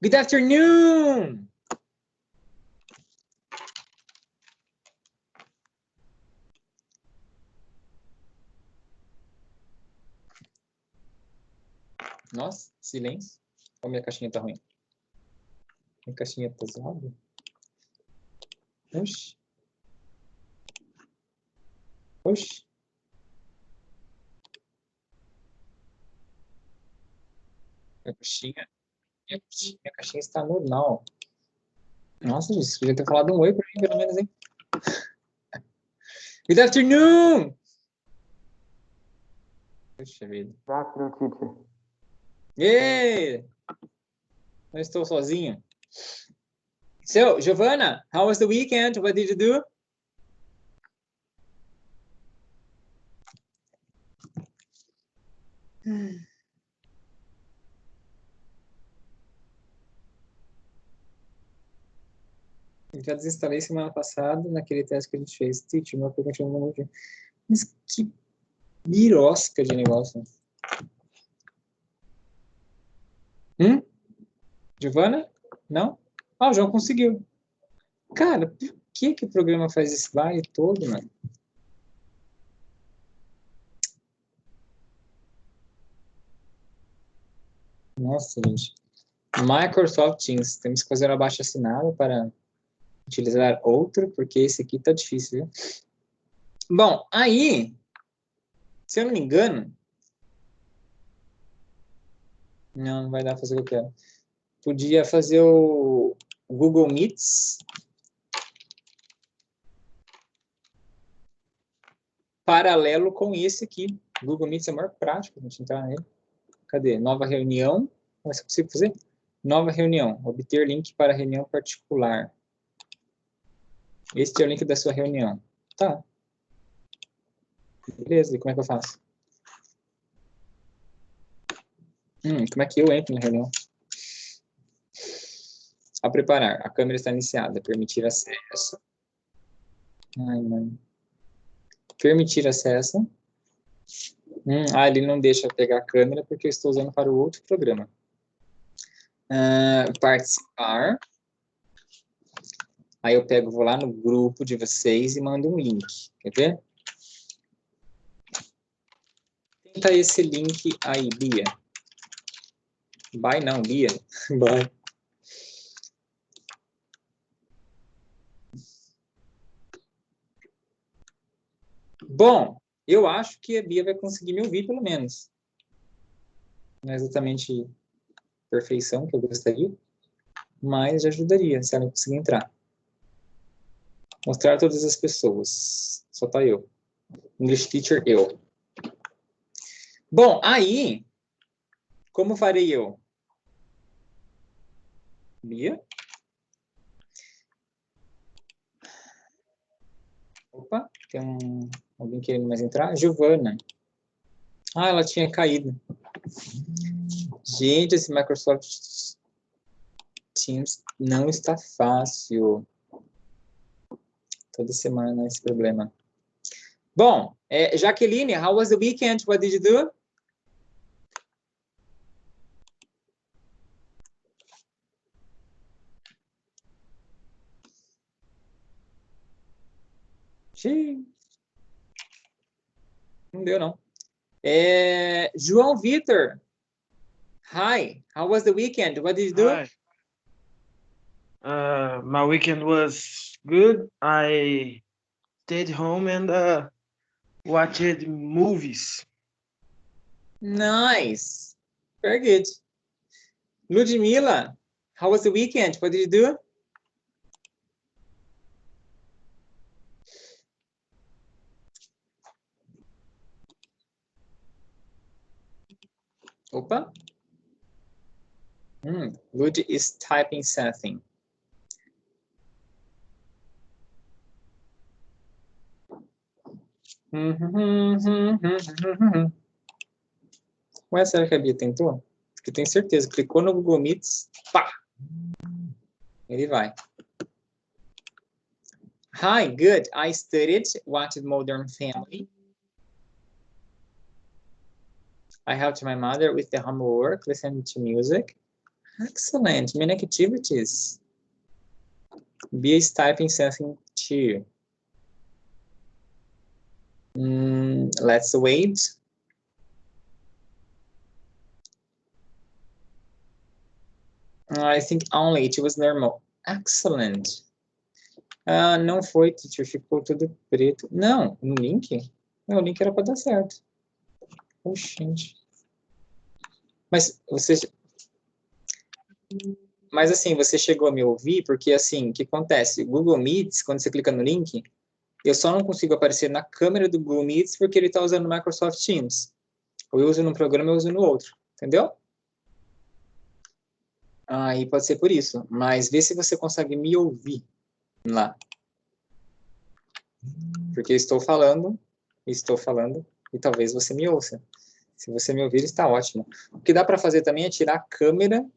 Good afternoon. Nossa, silêncio. Ou minha caixinha tá ruim? Minha caixinha tá zoada? Oxi. Oxi. Minha caixinha está normal. Nossa, gente, podia ter falado um oi pra mim, pelo menos, hein? Good afternoon! Puxa vida. Yay! Não estou sozinho. So, Giovanna, how was the weekend? What did you do? Eu já desinstalei semana passada, naquele teste que a gente fez. Teacher, meu aplicativo não muito. Mas que birosca de negócio. Giovanna? Não? Ah, o João conseguiu. Cara, por que o programa faz esse baile todo, mano? Nossa, gente. Microsoft Teams. Temos que fazer uma abaixo-assinado para utilizar outro, porque esse aqui tá difícil, viu? Bom, aí, se eu não me engano... Não vai dar pra fazer o que eu quero. Podia fazer o Google Meets paralelo com esse aqui. Google Meets é mais prático a gente entrar nele. Cadê? Nova reunião. Mas se consigo fazer? Nova reunião. Obter link para reunião particular. Este é o link da sua reunião. Tá. Beleza, e como é que eu faço? Como é que eu entro na reunião? Ao preparar, a câmera está iniciada. Permitir acesso. Ai, mano. Permitir acesso. Ele não deixa eu pegar a câmera porque eu estou usando para o outro programa. Participar. Aí eu vou lá no grupo de vocês e mando um link. Quer ver? Tenta esse link aí, Bia. Bye não, Bia. Bye. Bom, eu acho que a Bia vai conseguir me ouvir, pelo menos. Não é exatamente perfeição que eu gostaria, mas já ajudaria se ela conseguir entrar. Mostrar a todas as pessoas. Só tá eu. English teacher, eu. Bom, aí, como farei eu? Bia? Opa, tem alguém querendo mais entrar? Giovana. Ela tinha caído. Gente, esse Microsoft Teams não está fácil. Toda semana esse problema. Bom, Jaqueline, how was the weekend? What did you do? Xiii. Não deu, não. João Vitor. Hi, how was the weekend? What did you do? Hi. My weekend was good. I stayed home and watched movies. Nice. Very good. Ludmila, how was the weekend? What did you do? Opa. Lud is typing something. Ué, será que a Bia tentou? Porque tenho certeza, clicou no Google Meets, pá! Ele vai. Hi, good. I studied, watched Modern Family. I helped my mother with the homework, listened to music. Excellent. Main activities. Bia is typing something too. Let's wait. I think only it was normal. Excellent. Não foi, teacher, ficou tudo preto. Não, no link? Não, o link era para dar certo. Oxe, gente. Mas assim, você chegou a me ouvir, porque assim, o que acontece? Google Meets, quando você clica no link, eu só não consigo aparecer na câmera do Google Meets porque ele está usando o Microsoft Teams. Ou eu uso num programa, eu uso no outro. Entendeu? Aí pode ser por isso. Mas vê se você consegue me ouvir lá. Porque eu estou falando, e talvez você me ouça. Se você me ouvir, está ótimo. O que dá para fazer também é tirar a câmera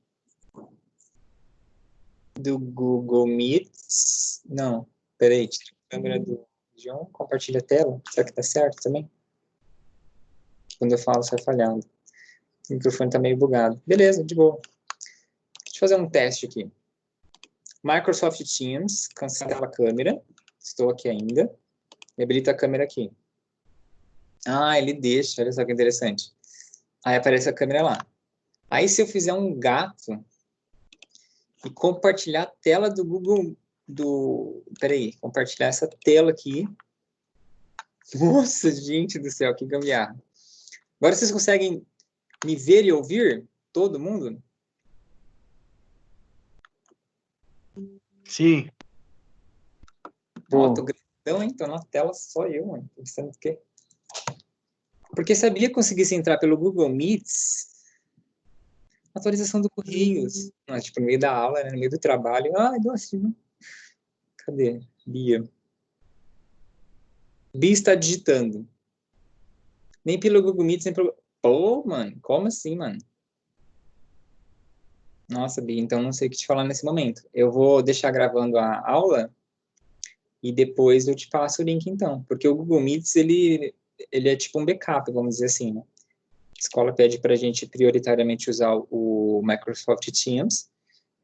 do Google Meets. Não, peraí, tira a câmera do John, compartilha a tela. Será que tá certo também? Quando eu falo, sai falhando. O microfone tá meio bugado. Beleza, de boa. Deixa eu fazer um teste aqui. Microsoft Teams, cancela a câmera. Estou aqui ainda. E habilita a câmera aqui. Ele deixa, olha só que interessante. Aí aparece a câmera lá. Aí se eu fizer um gato e compartilhar a tela do Google, peraí, compartilhar essa tela aqui. Nossa, gente do céu, que gambiarra. Agora vocês conseguem me ver e ouvir? Todo mundo? Sim. Ó, tô grandão, hein? Tô na tela só eu, mano. Tô pensando o quê? Porque sabia que conseguisse entrar pelo Google Meets, atualização do Correios. Tipo, no meio da aula, né? No meio do trabalho. Ai, nossa, cadê? Bia. Bia está digitando. Nem pelo Google Meets, nem pelo... Pô, mano, como assim, mano? Nossa, Bia, então não sei o que te falar nesse momento. Eu vou deixar gravando a aula e depois eu te passo o link, então. Porque o Google Meets, ele é tipo um backup, vamos dizer assim, né? A escola pede para a gente prioritariamente usar o Microsoft Teams,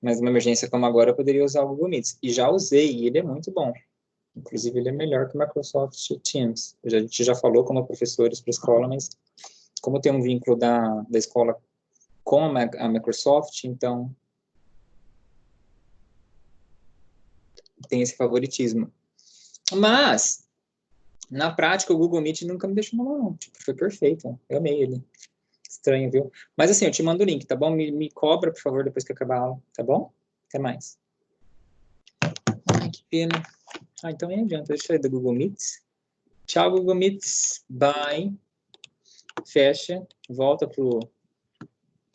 mas numa emergência como agora eu poderia usar o Google Meets. E já usei, e ele é muito bom. Inclusive, ele é melhor que o Microsoft Teams. A gente já falou como professores para a escola, mas como tem um vínculo da escola com a Microsoft, então tem esse favoritismo. Mas, na prática, o Google Meet nunca me deixou mal, não. Tipo, foi perfeito. Eu amei ele. Estranho, viu? Mas assim, eu te mando o link, tá bom? Me cobra, por favor, depois que acabar a aula, tá bom? Até mais. Ai, que pena. Então nem adianta. Deixa eu sair do Google Meet. Tchau, Google Meet. Bye. Fecha. Volta pro...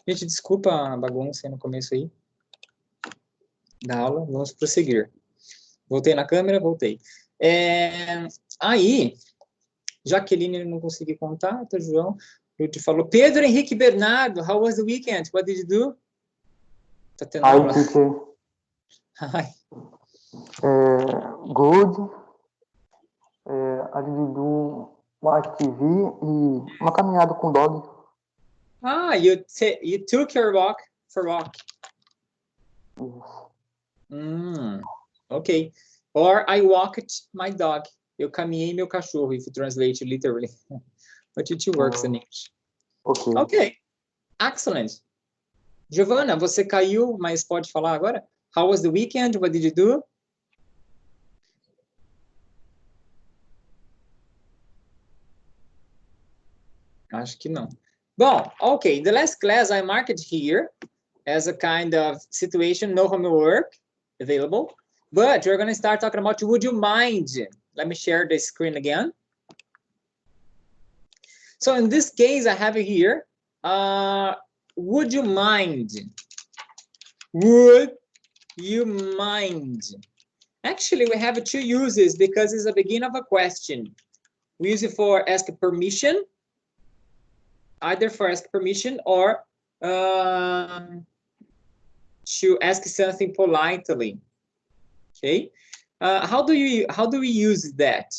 Gente, desculpa a bagunça aí no começo aí da aula. Vamos prosseguir. Voltei na câmera, voltei. Aí, Jaqueline não consegui contar, tá, João? Ruth falou, Pedro Henrique Bernardo, how was the weekend? What did you do? Tá tendo Hi, aula? teacher. Hi. Good. I did do watch TV e uma caminhada com o dog. You took your walk for walk. Yes. Okay. Or I walked my dog. Eu caminhei meu cachorro, if you translate literally. But it works in English. Ok. Okay. Excellent. Giovanna, você caiu, mas pode falar agora? How was the weekend? What did you do? Acho que não. Bom, okay. The last class I marked here as a kind of situation, no homework available. But we're going to start talking about, would you mind? Let me share the screen again. So in this case, I have it here. Would you mind? Would you mind? Actually, we have two uses because it's the beginning of a question. We use it for ask permission, either for ask permission or to ask something politely. Okay. How do we use that?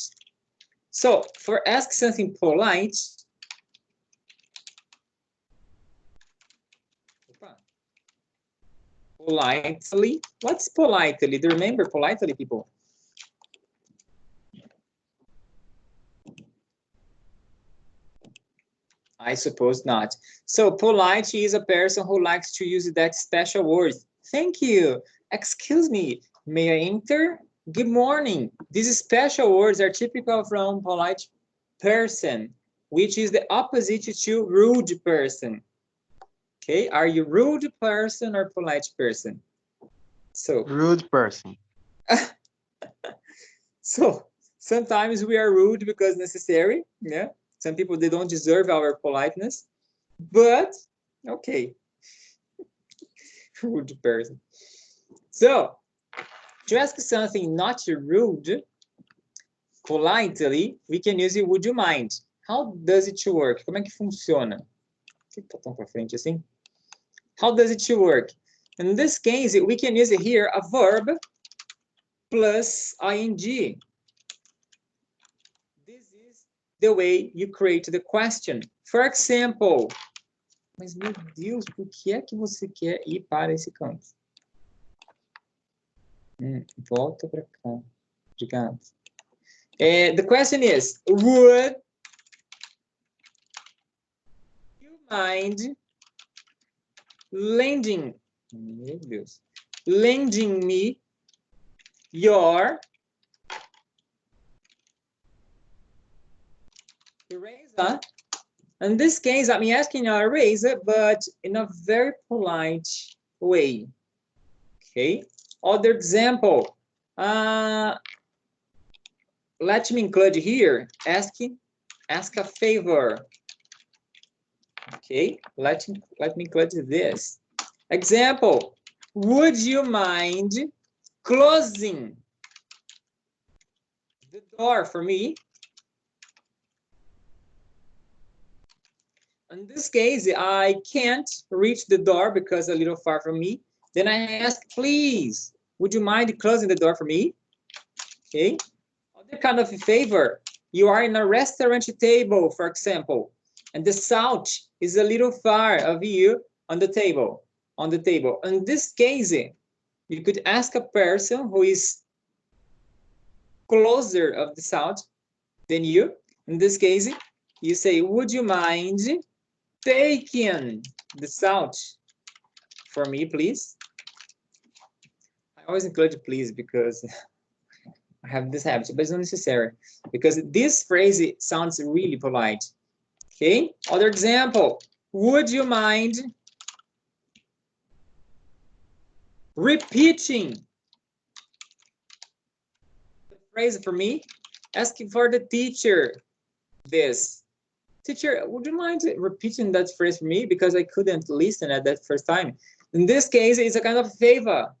So for ask something polite, politely. What's politely? Do you remember politely, people? I suppose not. So polite is a person who likes to use that special word. Thank you. Excuse me. May I enter? Good morning. These special words are typical from polite person, which is the opposite to rude person. Okay, are you rude person or polite person? So Rude person. so sometimes we are rude because necessary. Yeah, some people, they don't deserve our politeness, but okay, rude person. So to ask something not rude, politely, we can use it, would you mind? How does it work? Como é que funciona? Por que tá tão para frente assim? How does it work? In this case, we can use here a verb plus ing. This is the way you create the question. For example, mas meu Deus, por que é que você quer ir para esse canto? Volta para cá. Obrigado. The question is, would you mind lending, meu Deus, lending me your eraser? In this case, I'm asking your eraser, but in a very polite way. Okay. Other example. Let me include here. Ask a favor. Okay. Let me include this. Example. Would you mind closing the door for me? In this case, I can't reach the door because it's a little far from me. Then I ask, please, would you mind closing the door for me? Okay. Other kind of favor. You are in a restaurant table, for example, and the salt is a little far of you on the table. In this case, you could ask a person who is closer of the salt than you. In this case, you say, would you mind taking the salt for me, please? I always include please because I have this habit, but it's not necessary because this phrase sounds really polite. Okay, other example. Would you mind repeating the phrase for me? Asking for the teacher this. Teacher, would you mind repeating that phrase for me? Because I couldn't listen at that first time. In this case, it's a kind of favor.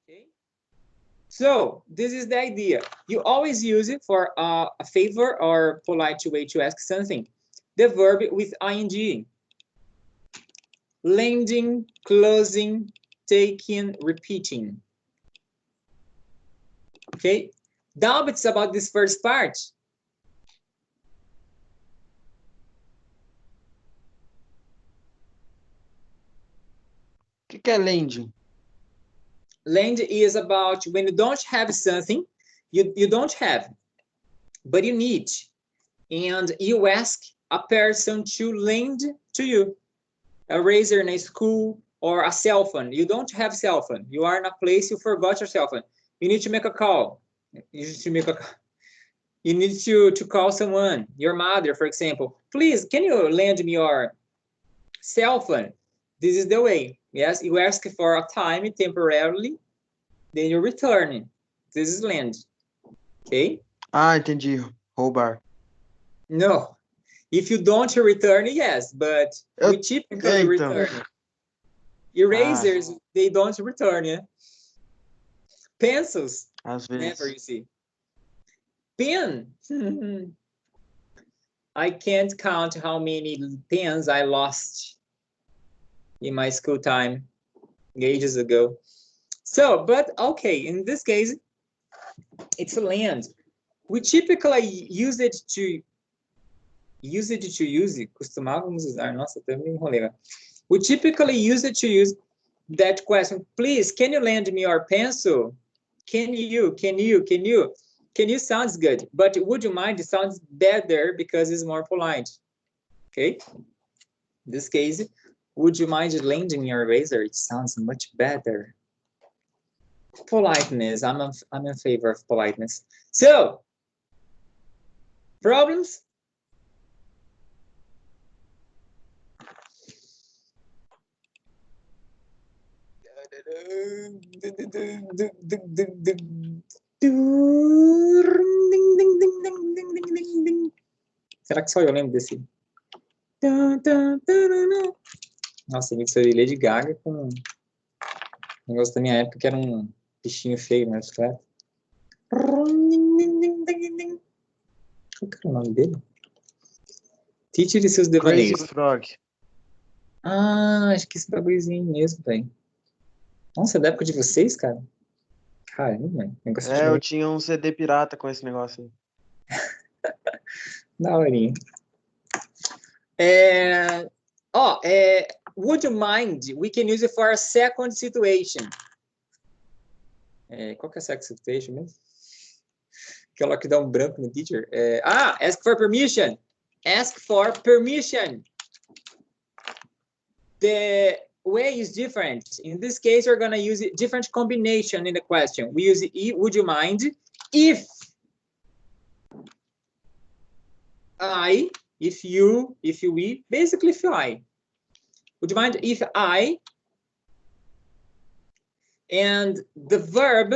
Okay. So this is the idea. You always use it for a favor or polite way to ask something. The verb with ing. Lending, closing, taking, repeating. Okay. Doubts about this first part? O que é lending? Lend is about when you don't have something, you don't have, but you need, and you ask a person to lend to you a razor in a school or a cell phone. You don't have cell phone. You are in a place, you forgot your cell phone. You need to make a call. You need to call someone, your mother, for example. Please, can you lend me your cell phone? This is the way. Yes, you ask for a time temporarily, then you return. This is lend. Okay? Ah, entendi. Roubar. No. If you don't return, yes, but we typically então. return. Erasers, they don't return. Yeah? Pencils, Às vezes. never, you see. Pen. I can't count how many pens I lost in my school time ages ago. So, but okay, in this case, it's a land. We typically use it to costumávamos usar, nossa, até me enrolei. We typically use it to use that question. Please, can you lend me your pencil? Can you sounds good, but would you mind? It sounds better because it's more polite. Okay. In this case, would you mind lending your eraser? It sounds much better. Politeness. I'm in favor of politeness. So, problems? Será que só eu lembro desse? Nossa, isso aí, Lady Gaga com um negócio da minha época que era um bichinho feio na bicicleta. Qual que era o nome dele? Teacher e seus devaneios. Crazy Frog. Ah, acho que esse bagulhozinho mesmo, velho. Nossa, é da época de vocês, cara? Caramba, velho. Eu tinha um CD pirata com esse negócio aí. Daorinha. Would you mind? We can use it for a second situation. Qual que é a second situation mesmo? Aquela que dá um branco no teacher. Ask for permission. Ask for permission. The way is different. In this case, we're going to use a different combination in the question. We use would you mind if I, if you, if we, basically if I. Would you mind if I, and the verb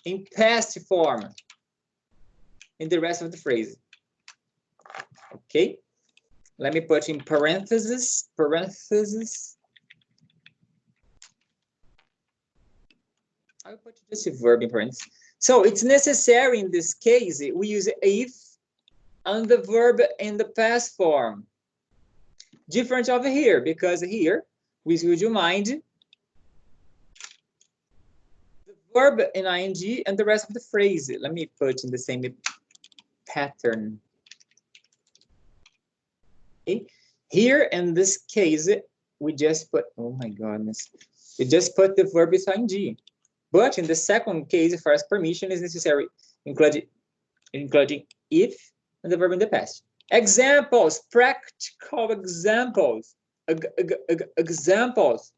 in past form in the rest of the phrase. Okay? Let me put in parentheses. I'll put just a verb in parentheses. So it's necessary in this case, we use if and the verb in the past form. Different over here, because here, with would you mind, the verb in ing and the rest of the phrase. Let me put in the same pattern. Okay. Here, in this case, we just put, oh my goodness, we just put the verb with ing. But in the second case, first permission is necessary, including if and the verb in the past. Examples, practical examples. Examples.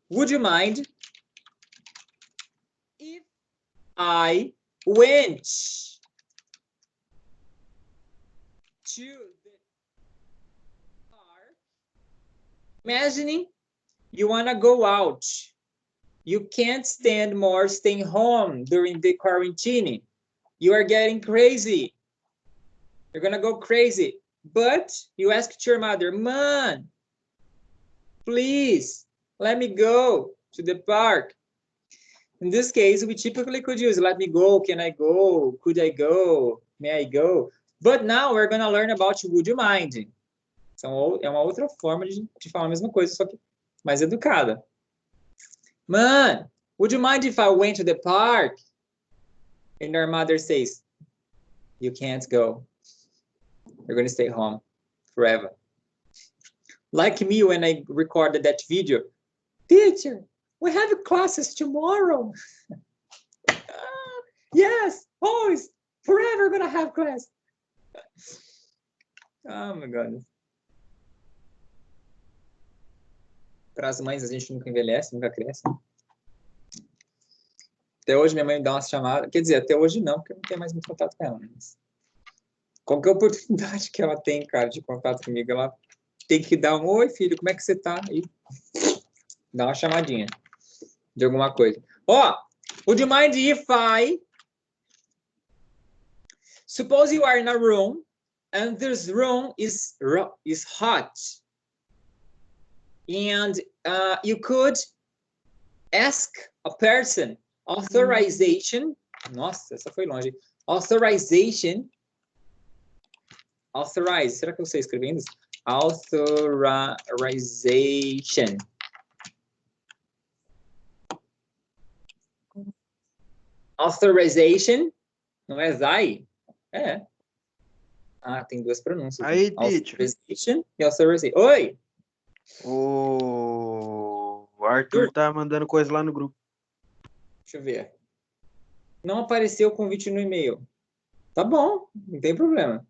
Would you mind if I went to the park? Imagining you want to go out. You can't stand more staying home during the quarantine. You are getting crazy. You're going to go crazy. But you ask your mother, Mom, please let me go to the park. In this case, we typically could use let me go, can I go, could I go, may I go. But now we're going to learn about would you mind. Então, é uma outra forma de falar a mesma coisa, só que mais educada. Man, would you mind if I went to the park? And your mother says, you can't go. You're going to stay home forever. Like me when I recorded that video. Teacher, we have classes tomorrow. Yes, always, forever going to have class. Oh my goodness. Para as mães, a gente nunca envelhece, nunca cresce. Até hoje minha mãe me dá umas chamadas. Quer dizer, até hoje não, porque eu não tenho mais muito contato com ela. Mas qualquer oportunidade que ela tem, cara, de contato comigo, ela tem que dar um oi, filho, como é que você tá? E dá uma chamadinha de alguma coisa. Would you mind if I... Suppose you are in a room and this room is hot. And you could ask a person authorization. Nossa, essa foi longe. Authorization. Authorize. Será que eu sei escrevendo isso? Authorization. Authorization. Não é Zai? É. Ah, tem duas pronúncias. Aí, Né? teacher. Authorization e authorization. Oi! O Arthur tá mandando coisa lá no grupo. Deixa eu ver. Não apareceu o convite no e-mail. Tá bom, não tem problema.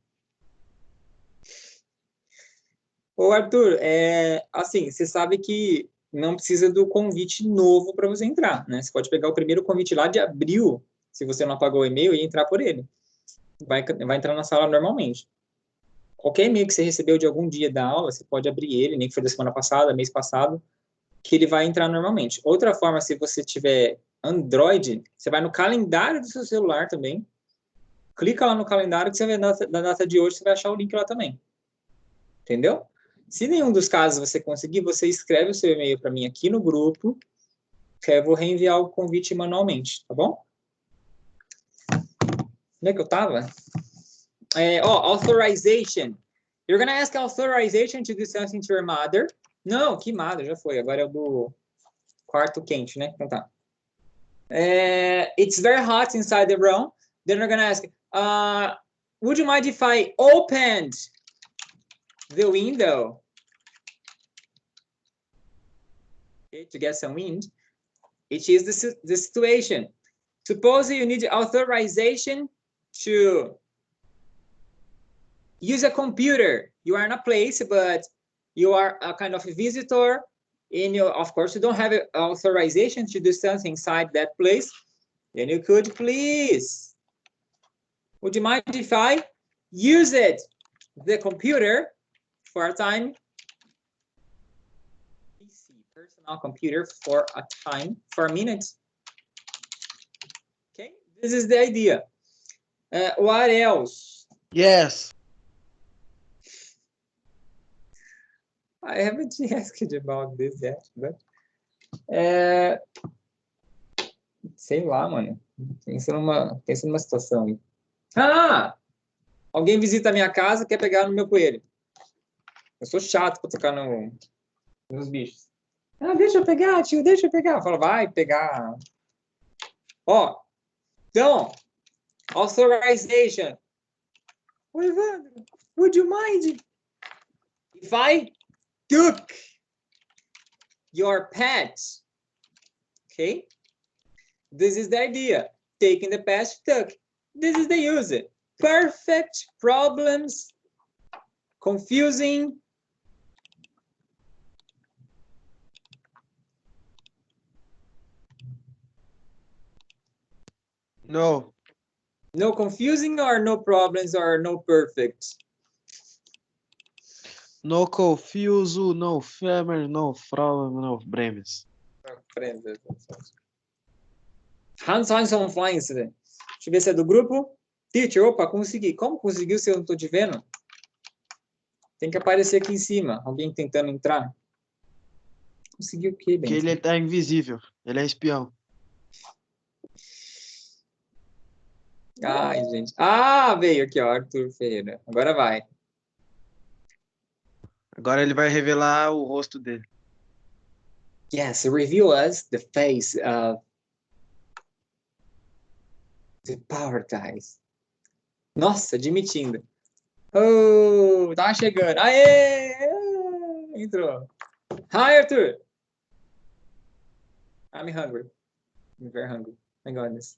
Ô, Arthur, assim, você sabe que não precisa do convite novo para você entrar, né? Você pode pegar o primeiro convite lá de abril, se você não apagou o e-mail, e entrar por ele. Vai entrar na sala normalmente. Qualquer e-mail que você recebeu de algum dia da aula, você pode abrir ele, nem que foi da semana passada, mês passado, que ele vai entrar normalmente. Outra forma, se você tiver Android, você vai no calendário do seu celular também, clica lá no calendário que você vai na data de hoje, você vai achar o link lá também. Entendeu? Se nenhum dos casos você conseguir, você escreve o seu e-mail para mim aqui no grupo, que eu vou reenviar o convite manualmente, tá bom? Onde é que eu tava? Authorization. You're gonna ask authorization to do something to your mother. Não, que mother, já foi. Agora é o do quarto quente, né? Então tá. It's very hot inside the room. Then you're gonna ask, would you mind if I opened the window? Okay, to get some wind. It is the situation. Suppose you need authorization to use a computer. You are in a place, but you are a kind of a visitor, and you, of course, you don't have authorization to do something inside that place. Then you could please, would you mind if I use the computer for a time? PC, personal computer for a time, for a minute. Okay, this is the idea. What else? Yes. I haven't asked about this yet, but sei lá, mano. Pensa numa situação aí. Ah! Alguém visita a minha casa, quer pegar no meu coelho. Eu sou chato pra tocar nos bichos. Ah, deixa eu pegar, tio, deixa eu pegar. Fala, vai pegar. Ó, então, authorization. Ô, Evandro, would you mind if I took your pet? Okay? This is the idea. Taking the past took. This is the use. Perfect problems. Confusing. No. No confusing or no problems or no perfect? No confuso, no femer, no problem, no bremes. Hans on Flying. Deixa eu ver se é do grupo. Teacher, opa, consegui. Como conseguiu se eu não estou te vendo? Tem que aparecer aqui em cima. Alguém tentando entrar. Conseguiu o quê, Porque Bento? ele tá invisível. Ele é espião. Ai, gente. Ah, veio aqui, ó, Arthur Ferreira. Agora vai. Agora ele vai revelar o rosto dele. Yes, reveal us the face of the power guys. Nossa, admitindo. Oh, tá chegando. Aê! Entrou. Hi, Arthur. I'm hungry. I'm very hungry. My goodness.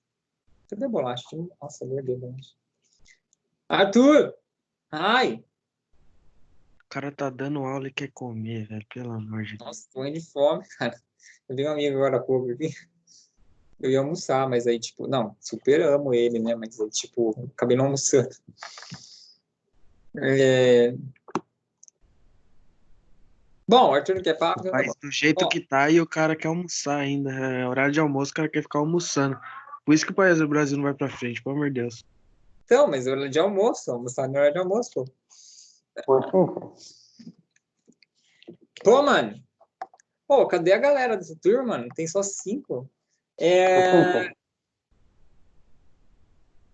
Cadê a bolacha? Nossa, guardei a bolacha. Arthur! Hi! O cara tá dando aula e quer comer, velho. Pelo amor de Deus. Nossa, tô indo de fome, cara. Eu vi um amigo agora há pouco aqui. Eu ia almoçar, mas aí, tipo, não, super amo ele, né? Mas aí, tipo, acabei não almoçando. Bom, o Arthur não quer papo, então tá Mas bom. do jeito Ó, que tá, e o cara quer almoçar ainda. É horário de almoço, o cara quer ficar almoçando. Por isso que o país do Brasil não vai pra frente, pelo amor de Deus. então, mas hora de almoço, almoçar na hora de almoço, pô. Ô, teacher, Pô, mano. Pô, cadê a galera dessa turma, mano? Tem só 5. ô, teacher,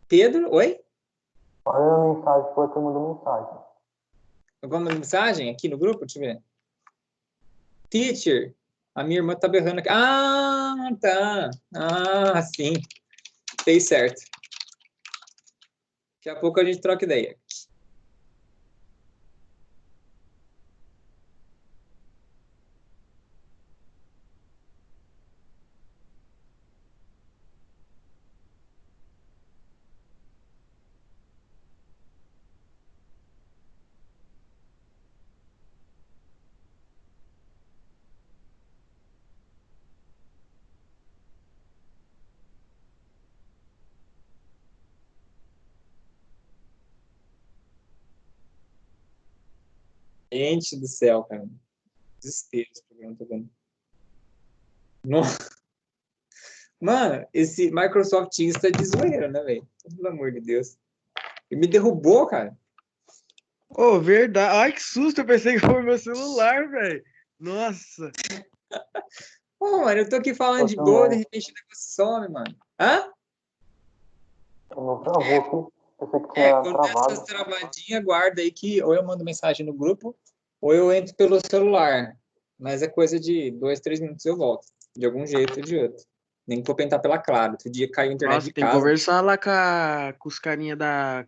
Pedro, oi? olha a mensagem que você mandou mensagem. Alguma mensagem aqui no grupo? Deixa eu ver. Teacher, a minha irmã tá berrando aqui. Ah, tá. Ah, sim. Fez certo. Daqui a pouco a gente troca ideia. Gente do céu, cara. Desespero esse programa, tô vendo. Nossa. Mano, esse Microsoft Teams tá de zoeira, né, velho? Pelo amor de Deus. Ele me derrubou, cara. Ô, verdade. Ai, que susto. Eu pensei que foi meu celular, velho. Nossa. Pô, mano, eu tô aqui falando de Eu boa, de também. repente o negócio some, mano. Hã? Não travou aqui. Pensei que É, tinha quando der essas travado. travadinhas, guarda aí que ou eu mando mensagem no grupo, ou eu entro pelo celular. Mas é coisa de 2, 3 minutos eu volto. De algum jeito ou de outro. Nem que vou tentar pela Claro. Outro dia caiu a internet Nossa, de tem que casa. conversar lá com os carinha da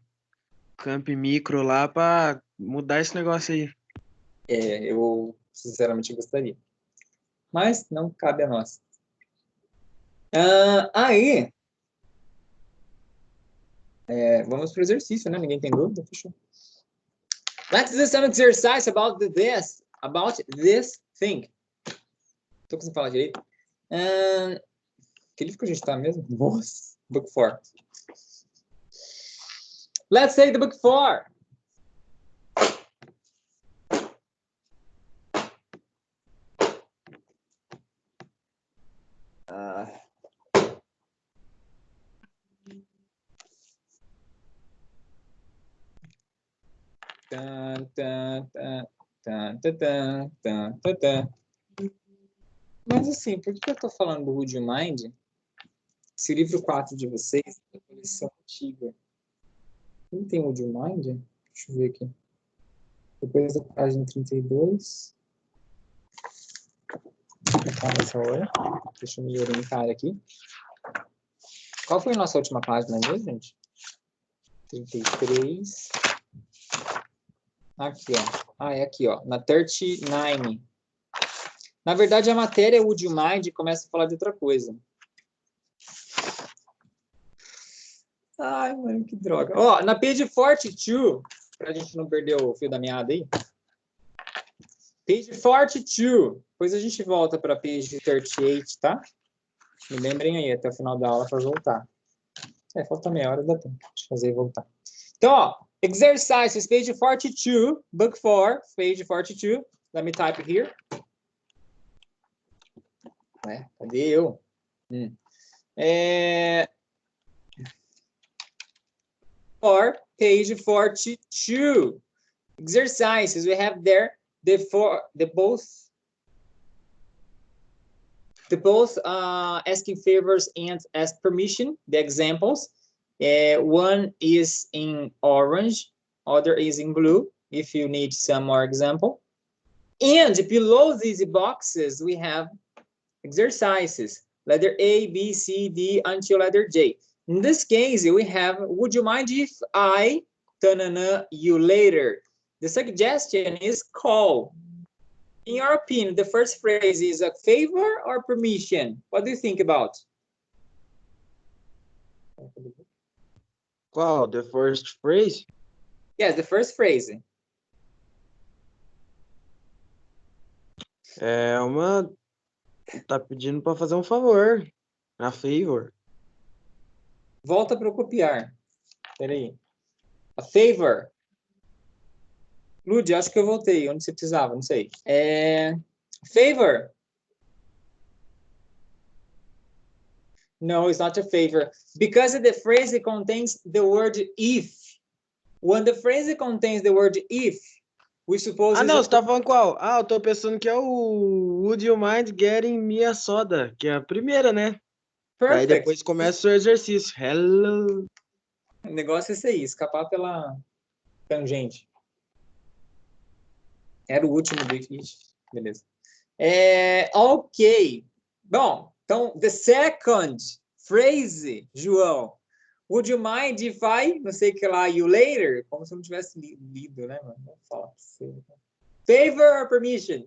Camp Micro lá pra mudar esse negócio aí. É, eu sinceramente gostaria. Mas não cabe a nós. Aí, vamos pro exercício, né? Ninguém tem dúvida? Fechou. Let's do some exercise about this thing. Tô conseguindo falar direito. Que livro que a gente tá mesmo? Nossa, book 4. Let's say the book 4. Tan, tan, tan, tan, tan, tan, tan, tan, tan. Mas assim, por que eu tô falando do Would You Mind? Esse livro 4 de vocês é uma coleção antiga. Não tem Would You Mind? Deixa eu ver aqui. Depois da página 32. Calma essa hora. Deixa eu me orientar aqui. Qual foi a nossa última página mesmo, gente? 33. Aqui, ó. É aqui, ó. Na 39. Na verdade, a matéria Would You Mind começa a falar de outra coisa. Ai, mano, que droga. Ó, na page 42, pra gente não perder o fio da meada aí. Page 42. Depois a gente volta para page 38, tá? Me lembrem aí até o final da aula para voltar. Falta meia hora, dá tempo de fazer e voltar. Então, ó, exercises, page 42, book 4, page 42. Let me type here. Cadê eu? Or page 42. Exercises, we have there the both asking favors and ask permission, the examples. One is in orange, other is in blue, if you need some more example. And below these boxes, we have exercises, letter A, B, C, D, until letter J. In this case, we have, would you mind if I, you later? The suggestion is call. In your opinion, the first phrase is a favor or permission? What do you think about? Qual? The first phrase? Yes, the first phrase. É uma... Tá pedindo pra fazer um favor. A favor. Volta para o copiar. Peraí. A favor. Lud, acho que eu voltei. Onde você precisava? Não sei. Favor. No, it's not a favor. Because the phrase contains the word if. When the phrase contains the word if, we suppose... Não, você tá falando qual? Eu tô pensando que é o Would You Mind Getting Me a Soda, que é a primeira, né? Perfect. Aí depois começa o exercício. Hello. O negócio é esse aí, escapar pela tangente. Era o último do beleza. Ok. Bom, então, the second phrase, João. Would you mind if I, não sei o que lá, you later? Como se eu não tivesse lido, né, mano? Vou falar pra você. Favor or permission?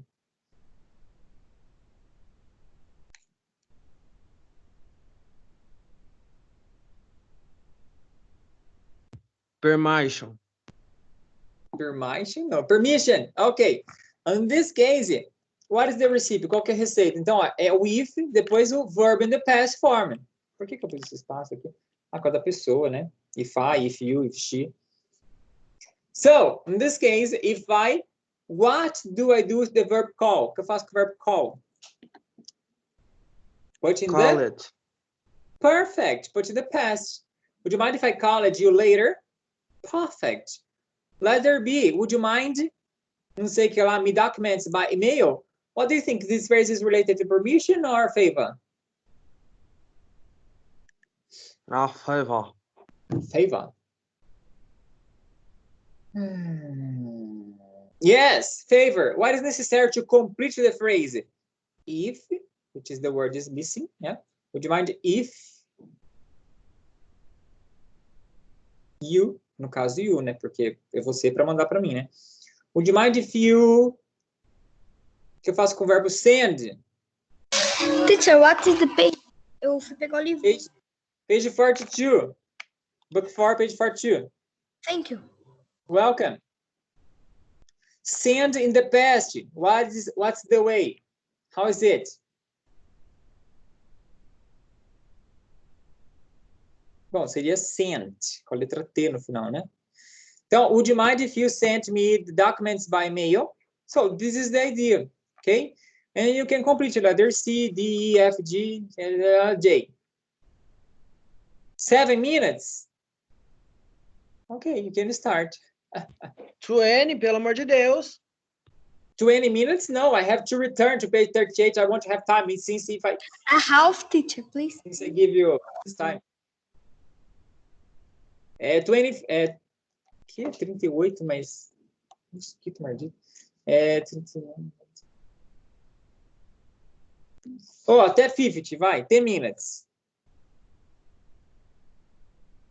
Permission. Permission? No, permission. Ok. In this case, what is the recipe? Qual que é a receita? Então, ó, é o if, depois o verb in the past form. Por que eu pus esse espaço aqui? Por causa da pessoa, né? If I, if you, if she. So, in this case, if I What do I do with the verb call? O que eu faço com o verbo call? Put in Call the... it. Perfect. Put in the past. Would you mind if I called you later? Perfect. Letter B. Would you mind? Não sei o que lá. Me documents by email. What do you think? This phrase is related to permission or favor? Favor. Favor. Yes, favor. What is necessary to complete the phrase? If, which is the word is missing. Yeah. Would you mind if you, no caso you, né? Porque é você para mandar para mim, né? Would you mind if you... O que eu faço com o verbo send? Teacher, what is the page? Eu fui pegar o livro. Page 42. Book 4, page 42. Thank you. Welcome. Send in the past. What's the way? How is it? Bom, seria sent, com a letra T no final, né? Então, would you mind if you sent me the documents by mail? So, this is the idea, okay? And you can complete it, letter C, D, E, F, G, J. 7 minutes? Okay, you can start. 20, pelo amor de Deus. 20 minutes? No, I have to return to page 38. I won't have time since A half, teacher, please. since I give you this time. 20, que é 38, mas mosquito maldito. 31. Oh, até 50, vai. 10 minutes.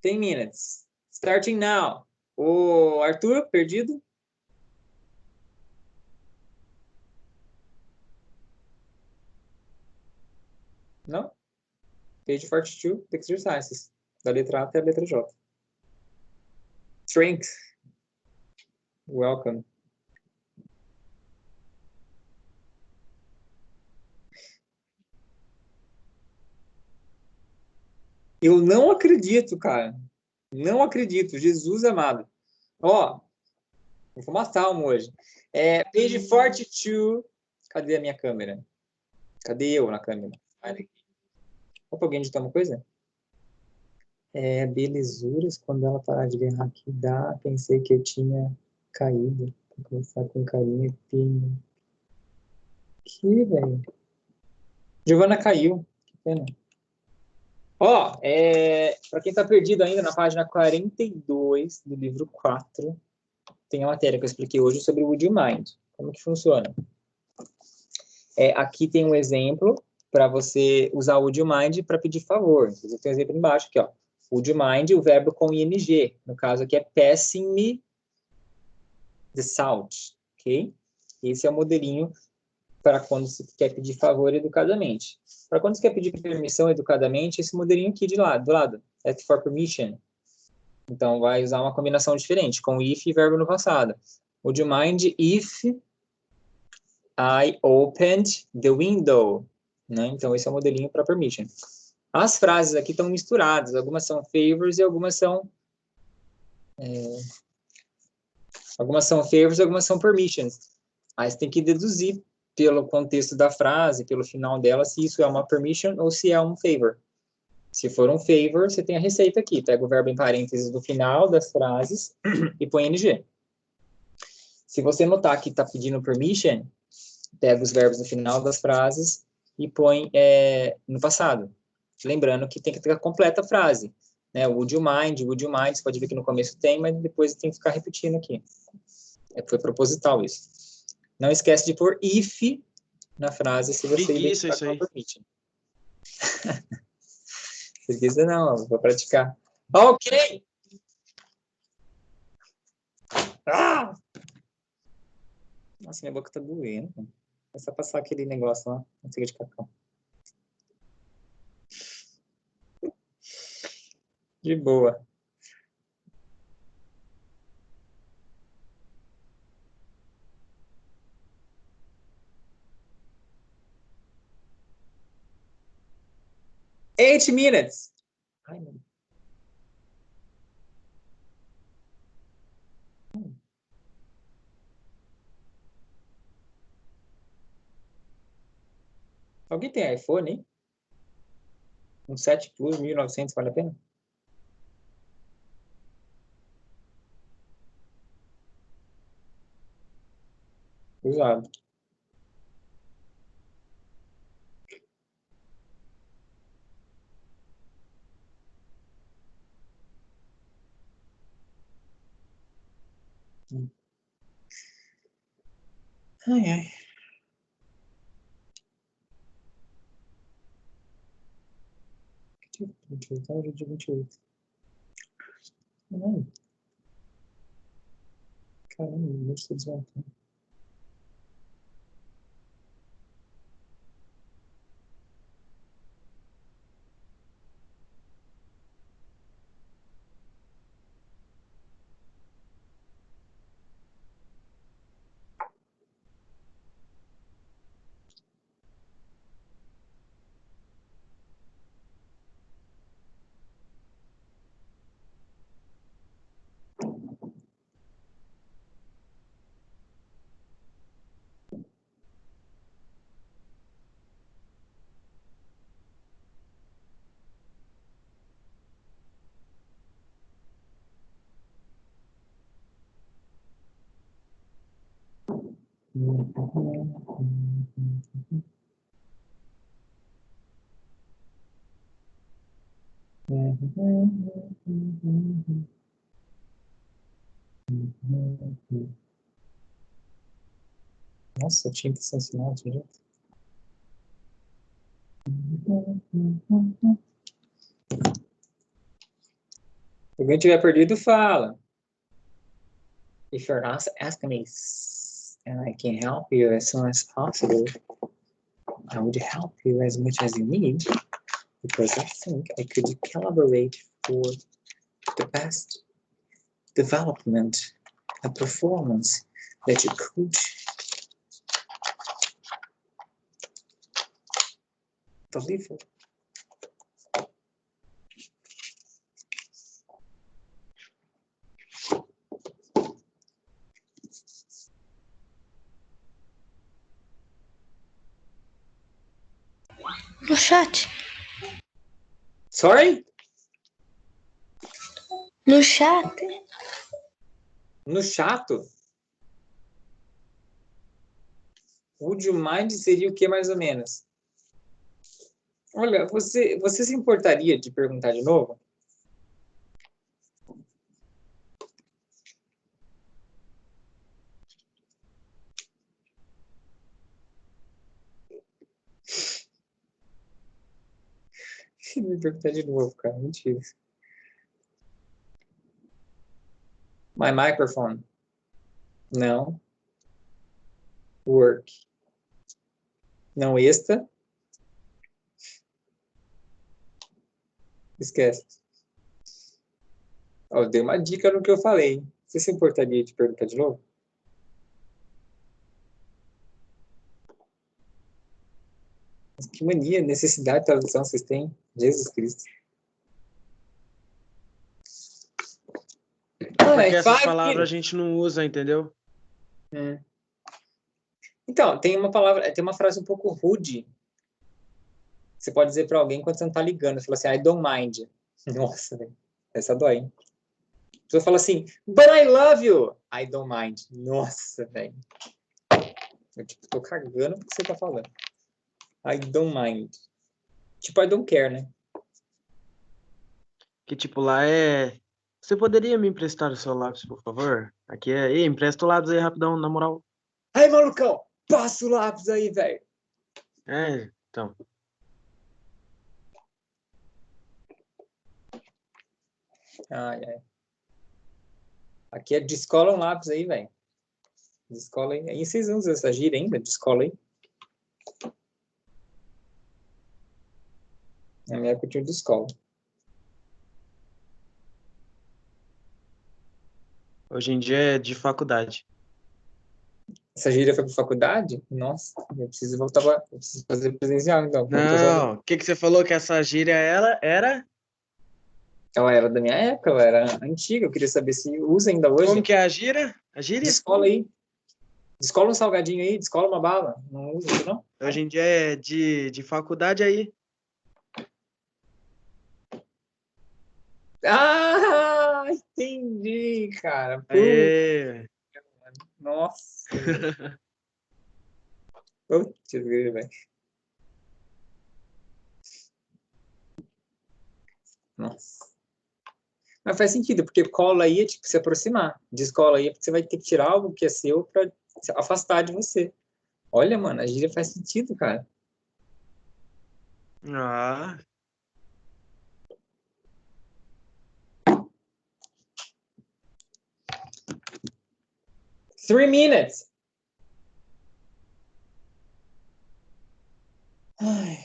10 minutes. Starting now. O Arthur, perdido? Não? Page 42, exercises. Da letra A até a letra J. Strength. Welcome. Eu não acredito, cara. Não acredito. Jesus amado. Ó, vou fumar salmo hoje. Page 42. Cadê a minha câmera? Cadê eu na câmera? Olha aqui. Opa, alguém digitou uma coisa? Belezuras, quando ela parar de berrar aqui, dá. Pensei que eu tinha caído. Vou começar com carinho e pinho. Que, velho. Giovana caiu. Que pena. Ó, para quem tá perdido ainda, na página 42 do livro 4, tem a matéria que eu expliquei hoje sobre o Would You Mind. Como que funciona? Aqui tem um exemplo para você usar o Would You Mind para pedir favor. Inclusive tem um exemplo embaixo aqui, ó. Would you mind, o verbo com ing. No caso aqui é passing me the salt, ok? Esse é o modelinho para quando você quer pedir favor educadamente. Para quando você quer pedir permissão educadamente, esse modelinho aqui do lado, ask for permission. Então, vai usar uma combinação diferente, com if e verbo no passado. Would you mind if I opened the window? Né? Então, esse é o modelinho para permission. As frases aqui estão misturadas. Algumas são favors e algumas são... algumas são favors e algumas são permissions. Aí você tem que deduzir pelo contexto da frase, pelo final dela, se isso é uma permission ou se é um favor. Se for um favor, você tem a receita aqui. Pega o verbo em parênteses do final das frases e põe ing. Se você notar que está pedindo permission, pega os verbos no final das frases e põe no passado. Lembrando que tem que ter a completa frase. Né? Would you mind, você pode ver que no começo tem, mas depois tem que ficar repetindo aqui. Foi proposital isso. Não esquece de pôr if na frase se você Preguiça, isso aí. permite. Preguiça não, vou praticar. Ok! Ah! Nossa, minha boca tá doendo. É só passar aquele negócio lá, manteiga de cacau. De boa. Eight minutes. Ai, meu. Alguém tem iPhone, hein? Um 7 Plus 1900 vale a pena? Usado. Ai, ai. Hoje é dia 28. Caramba, não estou desmontando. Nossa, tinta sensacional, gente. Se alguém tiver perdido, fala. If you're not asking me and I can help you as soon as possible, I would help you as much as you need because I think I could collaborate for the best development and performance that you could deliver. No chat. Sorry? No chat. No chato? Would you mind seria o que mais ou menos? Olha, você se importaria de perguntar de novo? Me perguntar de novo, cara. Mentira. My microphone. Não. Work. Não esta. Esquece. Ó, eu dei uma dica no que eu falei. Você se importaria de perguntar de novo? Mas que mania, necessidade de tradução vocês têm? Jesus Cristo. Porque essas Five palavras a minutes. gente não usa, entendeu? Então, tem uma palavra, tem uma frase um pouco rude. Você pode dizer para alguém quando você não tá ligando. Você fala assim, I don't mind. Nossa, velho. Essa dói, hein? A pessoa fala assim, but I love you. I don't mind. Nossa, velho. Eu tipo, tô cagando porque você tá falando. I don't mind. Tipo, I don't care, né? Que tipo, lá é... Você poderia me emprestar o seu lápis, por favor? Aqui é... Ei, empresta o lápis aí rapidão, na moral. Aí, malucão, passa o lápis aí, velho. É, então. Ai, ai. Aqui é descola um lápis aí, velho. Descola aí. Aí vocês usam essa gíria ainda? Descola aí. Na minha época eu tinha descola. Hoje em dia é de faculdade. Essa gíria foi pra faculdade? Nossa, eu preciso voltar pra... Eu preciso fazer presencial, então. Não, o que você falou que essa gíria ela era? Ela era da minha época, ela era antiga. Eu queria saber se usa ainda hoje. Como que é a gíria? A gíria? Descola aí. Descola um salgadinho aí, descola uma bala. Não usa isso, não? Hoje em dia é de faculdade aí. Ah, entendi, cara. Aê. Nossa. Putz, velho. Nossa. Mas faz sentido, porque cola aí é tipo se aproximar. Descola aí é porque você vai ter que tirar algo que é seu pra se afastar de você. Olha, mano, a gíria faz sentido, cara. Ah, 3 minutes. Ai.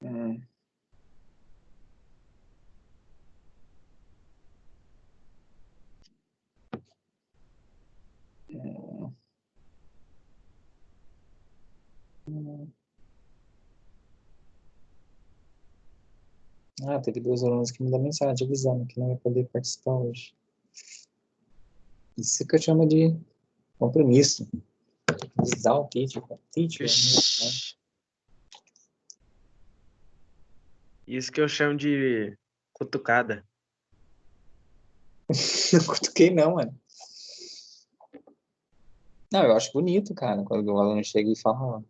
Hum. Hum. Hum. Ah, teve 2 alunos que me mandaram mensagem avisando que não ia poder participar hoje. Isso que eu chamo de compromisso. Avisar o teacher. Teacher. ixi. Isso que eu chamo de cutucada. Não cutuquei, não, mano. Não, eu acho bonito, cara, quando o aluno chega e fala, ó,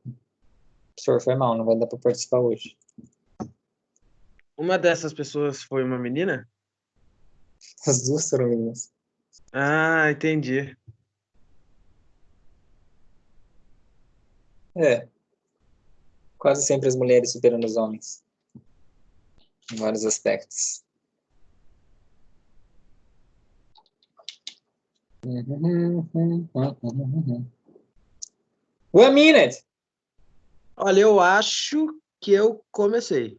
professor, foi mal, não vai dar pra participar hoje. Uma dessas pessoas foi uma menina? As duas foram meninas. Ah, entendi. É, quase sempre as mulheres superando os homens. Em vários aspectos. 1 minute! Olha, eu acho que eu comecei.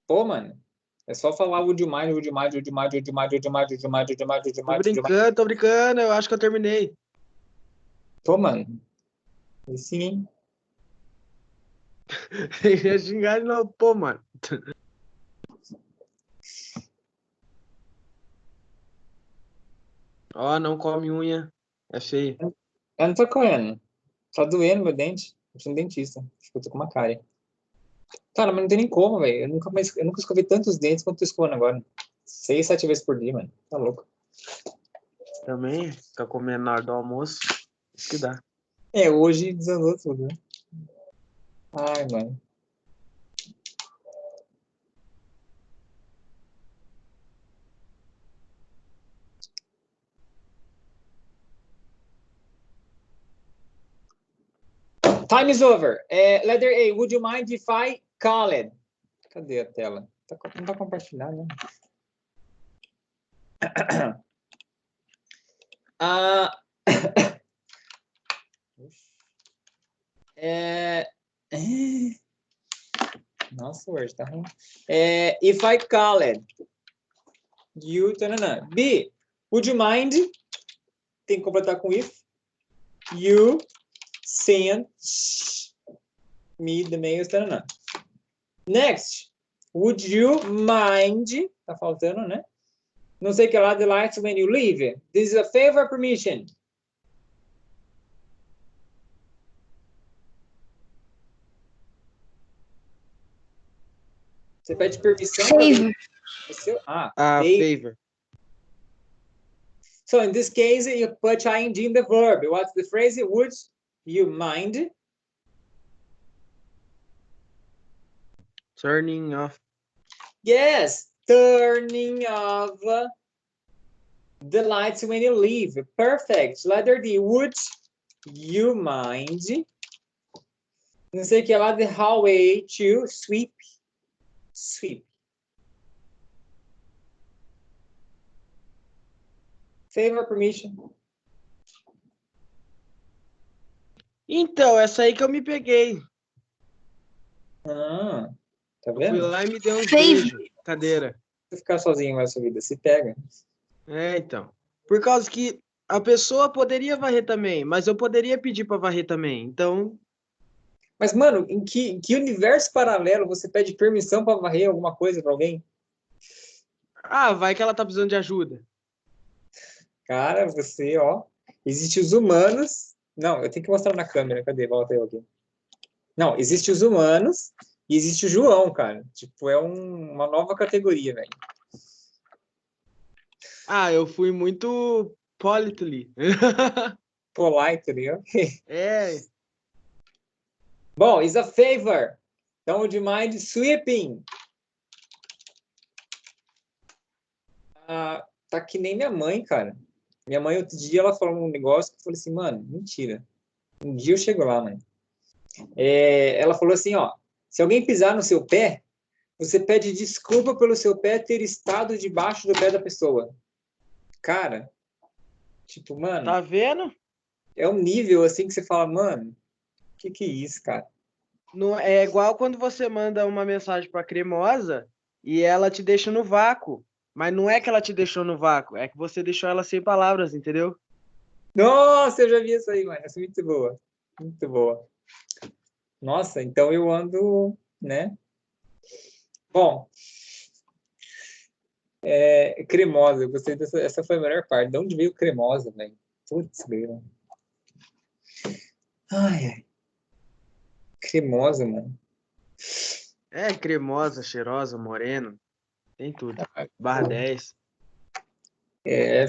Pô, mano, é só falar would you mind, would you mind, would you mind, would you mind, would you mind, would you mind, would you mind, would you mind, would you mind. Tô brincando, eu acho que eu terminei. Pô, mano, e sim, hein? Ia xingar de novo, pô, mano. Ó, não come unha. É feio. Eu não tô correndo. Tá doendo meu dente. Eu sou um dentista. Acho que eu tô com uma cárie. Cara, mas não tem nem como, velho. Eu nunca escovei tantos dentes quanto tô escovando agora. 6, 7 vezes por dia, mano. Tá louco. Também, fica comendo na hora do almoço. Isso que dá. É, hoje desandou tudo, né? Ai, mano. Time is over. Letter A. Would you mind if I call it? Cadê a tela? Não tá compartilhando, né? Ah, é, é, nossa, hoje tá ruim. If I call it, you... Tanana. B. Would you mind? Tem que completar com if. You send me the mails. Tanana. Next. Would you mind? Tá faltando, né? Não sei o que lá, the lights when you leave. This is a favor permission. Você pede permissão para Favor. Ah, Ah, favor. favor. So in this case, you put ing in the verb. What's the phrase? Would you mind? Turning off. Yes, turning off the lights when you leave. Perfect. Letter D. Would you mind? Não sei o que lá, the hallway to sweep. Sweep. Favor permission. Então, essa aí que eu me peguei. Ah, tá Eu fui vendo? lá e me deu uns Favor. beijos. Cadeira. Se ficar sozinho na sua vida, se pega. É, então. Por causa que a pessoa poderia varrer também, mas eu poderia pedir pra varrer também. Então, Mas, mano, em que universo paralelo você pede permissão pra varrer alguma coisa pra alguém? Ah, vai que ela tá precisando de ajuda. Cara, você, ó. Existem os humanos. Não, eu tenho que mostrar na câmera. Cadê? Volta eu aqui. Não, existem os humanos e existe o João, cara. Tipo, é uma nova categoria, velho. Ah, eu fui muito politely. Polite, né? É, Bom, is a favor. Então, would you mind sweeping? Ah, tá que nem minha mãe, cara. Minha mãe, outro dia, ela falou um negócio que eu falei assim, mano, mentira. Um dia eu chego lá, mãe. Ela falou assim, ó, se alguém pisar no seu pé, você pede desculpa pelo seu pé ter estado debaixo do pé da pessoa. Cara, tipo, mano, tá vendo? é um nível assim que você fala, mano, que é isso, cara? Não, é igual quando você manda uma mensagem pra cremosa e ela te deixa no vácuo. Mas não é que ela te deixou no vácuo, é que você deixou ela sem palavras, entendeu? Nossa, eu já vi isso aí, mano. Essa é muito boa. Muito boa. Nossa, então eu ando, né? Bom, cremosa. Eu gostei dessa. Essa foi a melhor parte. De onde veio cremosa, velho? Putz, grilo. Ai, ai. Cremosa, mano. É cremosa, cheirosa, moreno, tem tudo. Barra Pô. 10.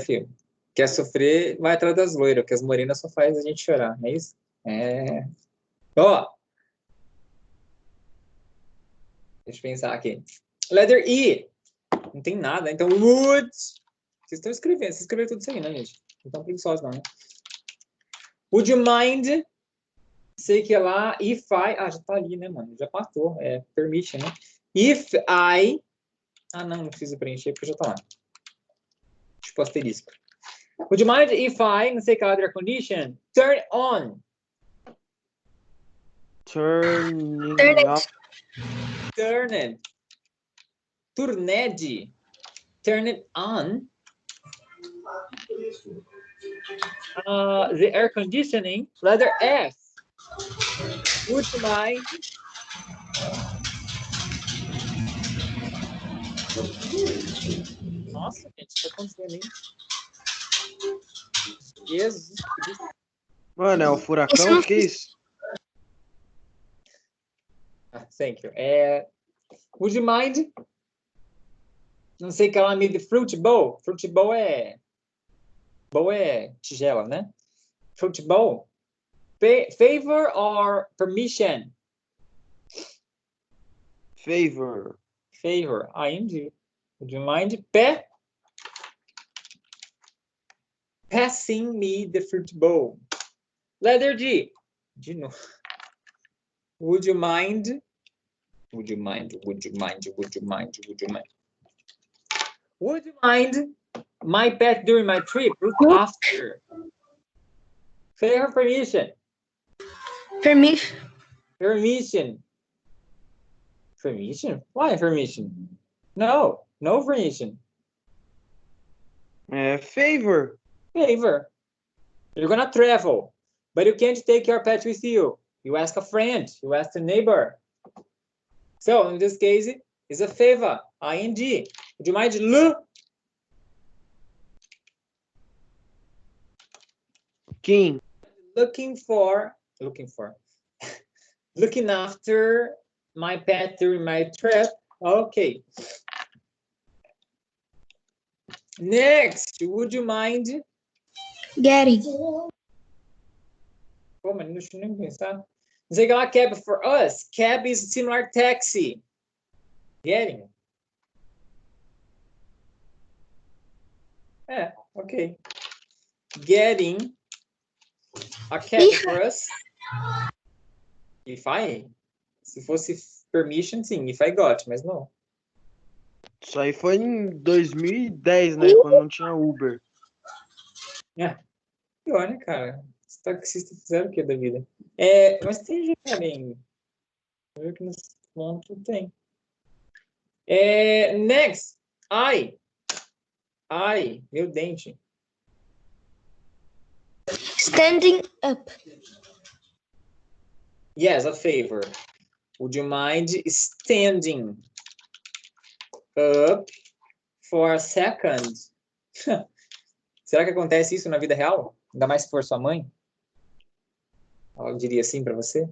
Filho. Quer sofrer, vai atrás das loiras, porque as morenas só faz a gente chorar, não é isso? É. Ó, deixa eu pensar aqui. Letter E. Não tem nada, então would. Vocês estão escrevendo, vocês escreveram tudo isso aí, né, gente? Não estão preguiçosos, não, né? Would you mind? Sei que é lá, if I. Ah, já tá ali, né, mano? Já passou. Permission, né? If I. Ah, não preciso preencher porque já tá lá. Tipo asterisco. Would you mind if I, não sei que other condition, turn on? Turning Turn it. off. Turn it. Turned. Turn it on. The air conditioning. Letter F. Would you mind? Nossa, gente, o que tá acontecendo, hein? Jesus Cristo. Mano, é o furacão? Que isso? Thank you. Would you mind? Não sei que ela me de fruit bowl. Fruit bowl bowl é tigela, né? Fruit bowl. Favor or permission? Favor. Favor. ING. Would you mind? Passing me the fruit bowl. Letter G. De novo. Would you mind? Would you mind? Would you mind? Would you mind? Would you mind? Would you mind my pet during my trip? Look after. Favor, permission. Permission. Permission. Permission? Why permission? No permission. Favor. Favor. You're gonna travel, but you can't take your pet with you. You ask a friend. You ask a neighbor. So in this case, it's a favor. ING. Would you mind Kim. looking after my pet during my trip? Okay. Next, would you mind? Getting. Pô, mas deixa eu nem pensar. Não sei que lá, cab for us. Cab is similar taxi. Getting? Ok. Getting a cab for us. If I? Se fosse permission, sim. If I got, mas não. Isso aí foi em 2010, né? Quando não tinha Uber. Pior, né, cara? Os taxistas fizeram o que da vida? Mas tem gente também. Eu vejo que nesse ponto tem. Next. Ai, meu dente. Standing up. Yes, a favor. Would you mind standing up for a second? Será que acontece isso na vida real? Ainda mais se for sua mãe? Ela diria assim para você?